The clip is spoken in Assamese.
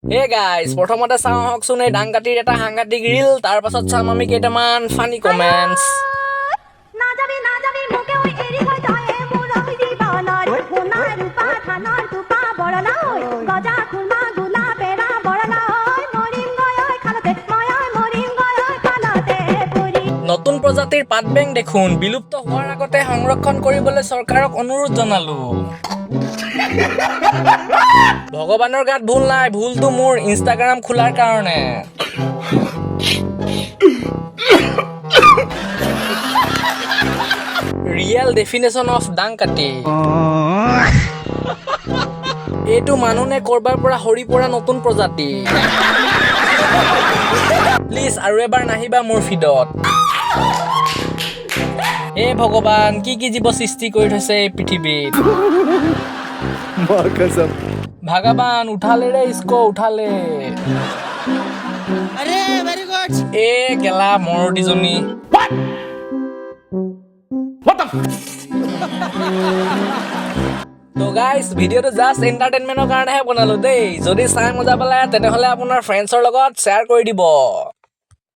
Hey guys, প্ৰথমতে চাওঁ হকচোন এই ডাংকাটিৰ এটা সাংঘাতিক ৰিল, তাৰ পাছত চাম আমি কেইটামান ফানি কমেন্টছ। নতুন প্ৰজাতিৰ পাতবেং দেখোন বিলুপ্ত হোৱাৰ আগতে সংৰক্ষণ কৰিবলৈ চৰকাৰক অনুৰোধ জনালো। ভগৱানৰ গাত ভুল নাই, ভুলটো মোৰ ইনষ্টাগ্ৰাম খোলাৰ কাৰণে। ৰিয়েল ডেফিনেশ্যন অফ ডাংকাটি। এইটো মানুহ নে কৰবাৰ পৰা সৰি পৰা নতুন প্ৰজাতি। প্লিজ আৰু এবাৰ নাহিবা মোৰ ফিডত। হে ভগৱান, কি কি জীৱ সৃষ্টি কৰি থৈছে এই পৃথিৱীত। ভগৱান উঠালে ৰে ইসকো উঠালে। अरे वेरी गुड এ গেলা মৰদিজনী। তো গাইজ, ভিডিঅ'টো জাষ্ট এণ্টাৰটেইনমেণ্টৰ কাৰণেহে বনালো দেই। যদি চাই মজা পালে তেনেহ'লে আপোনাৰ ফ্ৰেণ্ডছৰ লগত শ্বেয়াৰ কৰি দিব।